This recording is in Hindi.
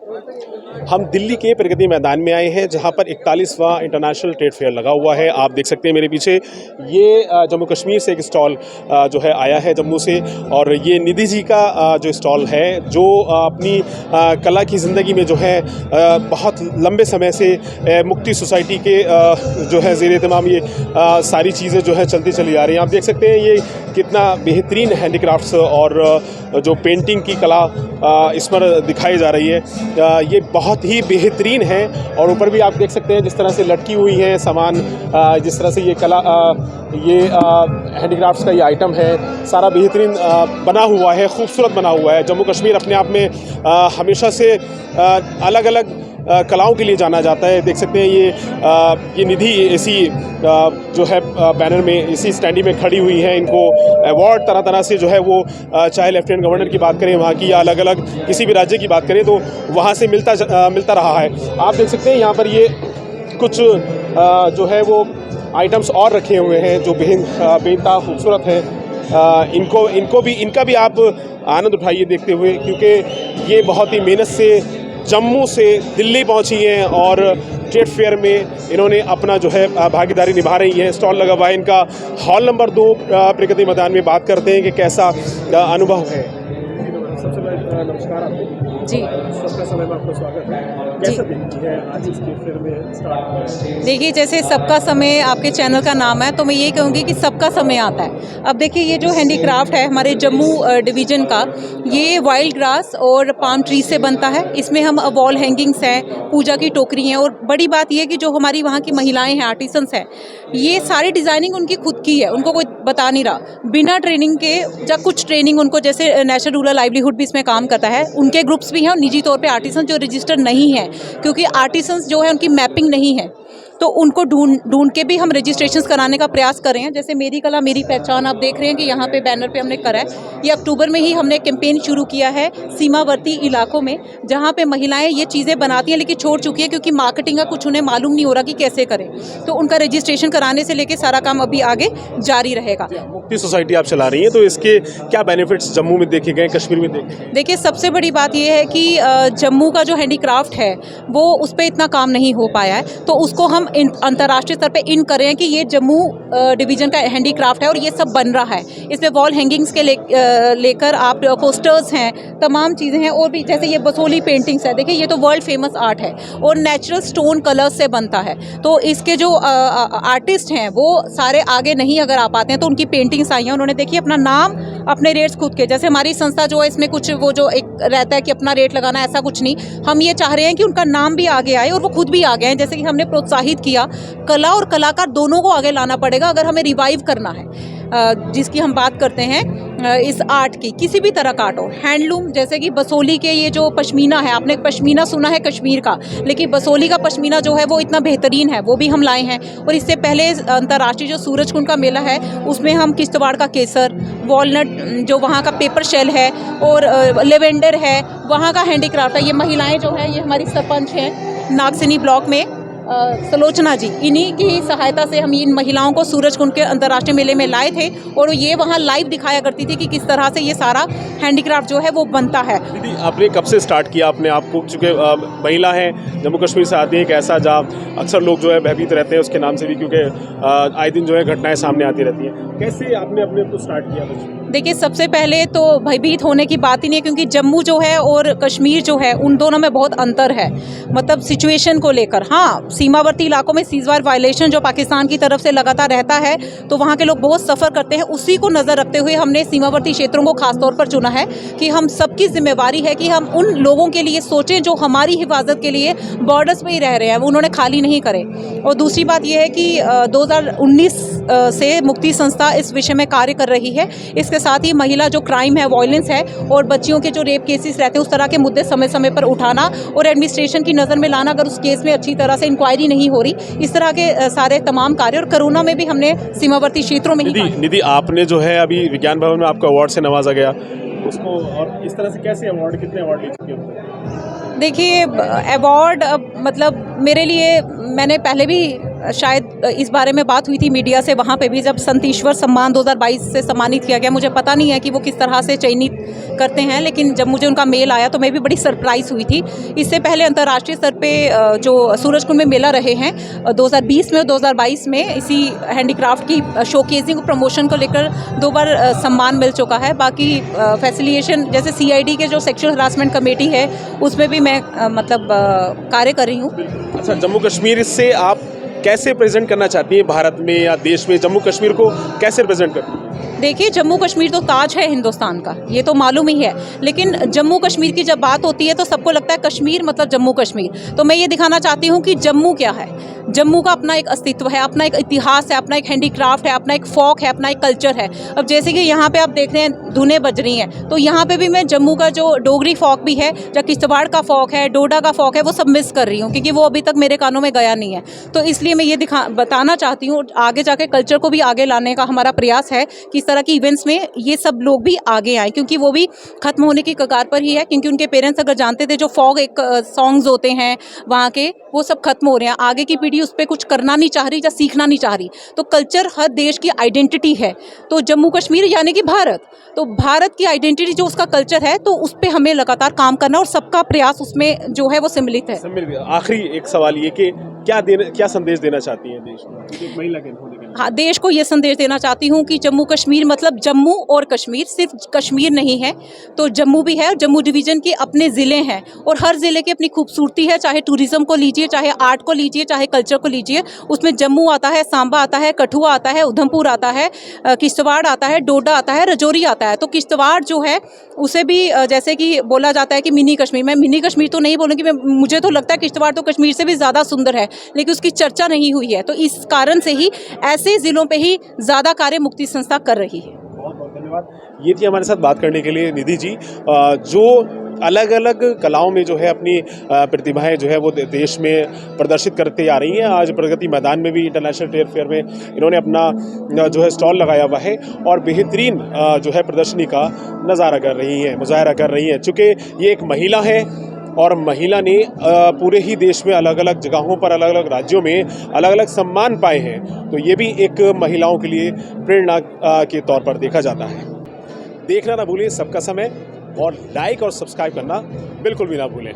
हम दिल्ली के प्रगति मैदान में आए हैं, जहां पर 41वां इंटरनेशनल ट्रेड फेयर लगा हुआ है। आप देख सकते हैं मेरे पीछे, ये जम्मू कश्मीर से एक स्टॉल जो है आया है जम्मू से, और ये निधि जी का जो स्टॉल है, जो अपनी कला की ज़िंदगी में जो है बहुत लंबे समय से मुक्ति सोसाइटी के जो है ज़ेर एहतमाम ये सारी चीज़ें जो है चलती चली आ रही हैं। आप देख सकते हैं ये कितना बेहतरीन हैंडीक्राफ्ट्स और जो पेंटिंग की कला इस पर दिखाई जा रही है, ये बहुत ही बेहतरीन है। और ऊपर भी आप देख सकते हैं जिस तरह से लटकी हुई हैं सामान, जिस तरह से ये कला ये हैंडीक्राफ्ट्स का ये आइटम है, सारा बेहतरीन बना हुआ है, खूबसूरत बना हुआ है। जम्मू कश्मीर अपने आप में हमेशा से अलग अलग कलाओं के लिए जाना जाता है। देख सकते हैं ये निधि इसी जो है बैनर में, इसी स्टैंडी में खड़ी हुई हैं। इनको अवार्ड तरह तरह से जो है वो चाहे लेफ्टिनेंट गवर्नर की बात करें वहाँ की, या अलग अलग किसी भी राज्य की बात करें, तो वहाँ से मिलता रहा है। आप देख सकते हैं यहाँ पर ये कुछ जो है वो आइटम्स और रखे हुए हैं जो बेनता खूबसूरत हैं। इनका भी आप आनंद उठाइए देखते हुए, क्योंकि ये बहुत ही मेहनत से जम्मू से दिल्ली पहुंची हैं और ट्रेड फेयर में इन्होंने अपना जो है भागीदारी निभा रही हैं। स्टॉल लगा हुआ है इनका हॉल नंबर 2 प्रगति मैदान में। बात करते हैं कि कैसा अनुभव है। सबसे पहले नमस्कार आपको जी। सबका समय में आपका स्वागत है। कैसा देखती है आज इस ट्रेड फेयर में स्टार्ट? देखिए, जैसे सबका समय आपके चैनल का नाम है, तो मैं ये कहूँगी कि सबका समय आता है। अब देखिए, ये जो हैंडीक्राफ्ट है हमारे जम्मू डिवीज़न का, ये वाइल्ड ग्रास और पाम ट्री से बनता है। इसमें हम वॉल हैंगिंग्स हैं, पूजा की टोकरी हैं, और बड़ी बात ये है कि जो हमारी वहाँ की महिलाएं हैं, आर्टिसंस हैं, ये सारी डिज़ाइनिंग उनकी खुद की है, उनको कोई बता नहीं रहा। बिना ट्रेनिंग के, या कुछ ट्रेनिंग उनको, जैसे नेशनल रूरल लाइवलीहुड भी इसमें काम करता है, उनके ग्रुप्स भी हैं, और निजी तौर पे आर्टिसन जो रजिस्टर्ड नहीं है, क्योंकि आर्टिसंस जो है उनकी मैपिंग नहीं है, तो उनको ढूंढ के भी हम रजिस्ट्रेशंस कराने का प्रयास कर रहे हैं। जैसे मेरी कला मेरी पहचान, आप देख रहे हैं कि यहाँ पे बैनर पे हमने करा है। ये अक्टूबर में ही हमने कैंपेन शुरू किया है सीमावर्ती इलाकों में, जहाँ पे महिलाएं ये चीज़ें बनाती हैं लेकिन छोड़ चुकी है, क्योंकि मार्केटिंग का कुछ उन्हें मालूम नहीं हो रहा कि कैसे करें। तो उनका रजिस्ट्रेशन कराने से लेकर सारा काम अभी आगे जारी रहेगा। मुक्ति सोसाइटी आप चला रही हैं, तो इसके क्या बेनिफिट्स जम्मू में देखे गए, कश्मीर में देखे गए? देखिए, सबसे बड़ी बात यह है कि जम्मू का जो हैंडीक्राफ्ट है वो उस पर इतना काम नहीं हो पाया है, तो उसको हम अंतर्राष्ट्रीय स्तर पे इन करें कि ये जम्मू डिवीज़न का हैंडीक्राफ्ट है और ये सब बन रहा है। इसमें वॉल हैंगिंग्स के लेकर आप पोस्टर्स हैं, तमाम चीज़ें हैं, और भी जैसे ये बसोली पेंटिंग्स है। देखिए, ये तो वर्ल्ड फेमस आर्ट है और नेचुरल स्टोन कलर्स से बनता है। तो इसके जो आर्टिस्ट हैं वो सारे आगे नहीं अगर आ पाते हैं, तो उनकी पेंटिंग्स आई हैं, उन्होंने देखिए अपना नाम, अपने रेट्स खुद के, जैसे हमारी संस्था जो है इसमें कुछ वो जो एक रहता है कि अपना रेट लगाना, ऐसा कुछ नहीं। हम ये चाह रहे हैं कि उनका नाम भी आगे आए और वो खुद भी आगे आए। जैसे कि हमने प्रोत्साहित किया, कला और कलाकार दोनों को आगे लाना पड़ेगा अगर हमें रिवाइव करना है। जिसकी हम बात करते हैं इस आर्ट की, किसी भी तरह का आर्ट हो, हैंडलूम, जैसे कि बसोली के ये जो पश्मीना है, आपने पश्मीना सुना है कश्मीर का, लेकिन बसोली का पश्मीना जो है वो इतना बेहतरीन है, वो भी हम लाए हैं। और इससे पहले अंतर्राष्ट्रीय जो सूरजकुंड का मेला है उसमें हम किश्तवाड़ का केसर, वॉलनट जो वहाँ का पेपर शेल है, और लेवेंडर है, वहाँ का हैंडीक्राफ्ट है। ये महिलाएं जो हैं, ये हमारी सरपंच हैं नागसिनी ब्लॉक में, सलोचना जी, इन्हीं की सहायता से हम इन महिलाओं को सूरजकुंड के अंतर्राष्ट्रीय मेले में लाए थे, और ये वहाँ लाइव दिखाया करती थी कि किस तरह से ये सारा हैंडीक्राफ्ट जो है वो बनता है। दीदी, आपने कब से स्टार्ट किया अपने आप को, चूँकि महिला हैं, जम्मू कश्मीर से आती है, एक ऐसा जहाँ अक्सर लोग जो है भयभीत रहते हैं उसके नाम से भी, क्योंकि आए दिन जो है घटनाएं सामने आती रहती हैं। कैसे आपने अपने को स्टार्ट किया? देखिए, सबसे पहले तो भयभीत होने की बात ही नहीं है, क्योंकि जम्मू जो है और कश्मीर जो है उन दोनों में बहुत अंतर है, मतलब सिचुएशन को लेकर। हाँ, सीमावर्ती इलाकों में सीजवायर वायलेशन जो पाकिस्तान की तरफ से लगातार रहता है, तो वहाँ के लोग बहुत सफ़र करते हैं। उसी को नज़र रखते हुए हमने सीमावर्ती क्षेत्रों को खासतौर पर चुना है कि हम सबकी जिम्मेवारी है कि हम उन लोगों के लिए सोचें जो हमारी हिफाजत के लिए बॉर्डर्स में ही रह रहे हैं, वो उन्होंने खाली नहीं करे। और दूसरी बात यह है कि 2019 से मुक्ति संस्था इस विषय में कार्य कर रही है। इसके साथ ही महिला जो क्राइम है, वायलेंस है, और बच्चियों के जो रेप केसेस रहते हैं, उस तरह के मुद्दे समय समय पर उठाना और एडमिनिस्ट्रेशन की नज़र में लाना, अगर उस केस में अच्छी तरह से इंक्वायरी नहीं हो रही, इस तरह के सारे तमाम कार्य। और कोरोना में भी हमने सीमावर्ती क्षेत्रों में निधि, आपने जो है अभी विज्ञान भवन में आपको अवार्ड से नवाजा गया, उसको, और इस तरह से कैसे अवार्ड, कितने अवार्ड ले चुके हैं? देखिए, अवार्ड मतलब मेरे लिए, मैंने पहले भी शायद इस बारे में बात हुई थी मीडिया से, वहाँ पे भी जब संत ईश्वर सम्मान 2022 से सम्मानित किया गया। मुझे पता नहीं है कि वो किस तरह से चयनित करते हैं, लेकिन जब मुझे उनका मेल आया तो मैं भी बड़ी सरप्राइज़ हुई थी। इससे पहले अंतर्राष्ट्रीय स्तर पे जो सूरजकुंड में मेला रहे हैं 2020 में और 2022 में, इसी हैंडीक्राफ्ट की शोकेसिंग और प्रमोशन को लेकर 2 बार सम्मान मिल चुका है। बाकी फैसिलिटेशन जैसे CID के जो सेक्सुअल हरासमेंट कमेटी है उसमें भी मैं कार्य कर रही हूँ। अच्छा, जम्मू कश्मीर से आप कैसे प्रेजेंट करना चाहती हैं भारत में या देश में? जम्मू कश्मीर को कैसे प्रेजेंट करती हैं? देखिए, जम्मू कश्मीर तो ताज है हिंदुस्तान का, ये तो मालूम ही है। लेकिन जम्मू कश्मीर की जब बात होती है तो सबको लगता है कश्मीर मतलब जम्मू कश्मीर। तो मैं ये दिखाना चाहती हूँ कि जम्मू क्या है। जम्मू का अपना एक अस्तित्व है, अपना एक इतिहास है, अपना एक हैंडीक्राफ्ट है, अपना एक फोक है, अपना एक कल्चर है। अब जैसे कि यहाँ पे आप देख रहे हैं धुनें बज रही हैं, तो यहाँ पे भी मैं जम्मू का जो डोगरी फोक भी है, जो किश्तवाड़ का फोक है, डोडा का फोक है, वो सब मिस कर रही हूँ, क्योंकि वो अभी तक मेरे कानों में गया नहीं है। तो इसलिए मैं ये बताना चाहती हूँ, आगे जाके कल्चर को भी आगे लाने का हमारा प्रयास है कि इस तरह की इवेंट्स में ये सब लोग भी आगे आएँ, क्योंकि वो भी खत्म होने की कगार पर ही है। क्योंकि उनके पेरेंट्स अगर जानते थे जो फोक एक सॉन्ग्स होते हैं वहाँ के, वो सब खत्म हो रहे हैं। आगे की पीढ़ी उस पर कुछ करना नहीं चाह रही या सीखना नहीं चाह रही। तो कल्चर हर देश की आइडेंटिटी है। तो जम्मू कश्मीर यानी कि भारत, तो भारत की आइडेंटिटी जो उसका कल्चर है, तो उस पर हमें लगातार काम करना और सबका प्रयास उसमें जो है वो सम्मिलित है। आखिरी एक सवाल ये कि क्या संदेश देना चाहती हैं देश को, एक महिला के होने के नाते? हाँ, देश को ये संदेश देना चाहती हूँ कि जम्मू कश्मीर मतलब जम्मू और कश्मीर, सिर्फ कश्मीर नहीं है, तो जम्मू भी है। और जम्मू डिवीज़न के अपने ज़िले हैं और हर ज़िले की अपनी खूबसूरती है। चाहे टूरिज़्म को लीजिए, चाहे आर्ट को लीजिए, चाहे कल्चर को लीजिए, उसमें जम्मू आता है, सांबा आता है, कठुआ आता है, उधमपुर आता है, किश्तवाड़ आता है, डोडा आता है, राजौरी आता है। तो किश्तवाड़ जो है उसे भी जैसे कि बोला जाता है कि मिनी कश्मीर, मैं मिनी कश्मीर तो नहीं बोलूँगी, मुझे तो लगता है किश्तवाड़ तो कश्मीर से भी ज़्यादा सुंदर है, लेकिन उसकी चर्चा नहीं हुई है। तो इस कारण से ही ऐसे ज़िलों पे ही ज़्यादा कार्य मुक्ति संस्था कर रही है। बहुत बहुत धन्यवाद। ये थी हमारे साथ बात करने के लिए निधि जी, जो अलग अलग कलाओं में जो है अपनी प्रतिभाएं जो है वो देश में प्रदर्शित करते आ रही हैं। आज प्रगति मैदान में भी इंटरनेशनल ट्रेड फेयर में इन्होंने अपना जो है स्टॉल लगाया हुआ है और बेहतरीन जो है प्रदर्शनी का नज़ारा कर रही हैं, मुजाहरा कर रही हैं। चूँकि ये एक महिला है और महिला ने पूरे ही देश में अलग अलग जगहों पर, अलग अलग राज्यों में अलग अलग सम्मान पाए हैं, तो ये भी एक महिलाओं के लिए प्रेरणा के तौर पर देखा जाता है। देखना ना भूलें सबका समय, और लाइक और सब्सक्राइब करना बिल्कुल भी ना भूलें।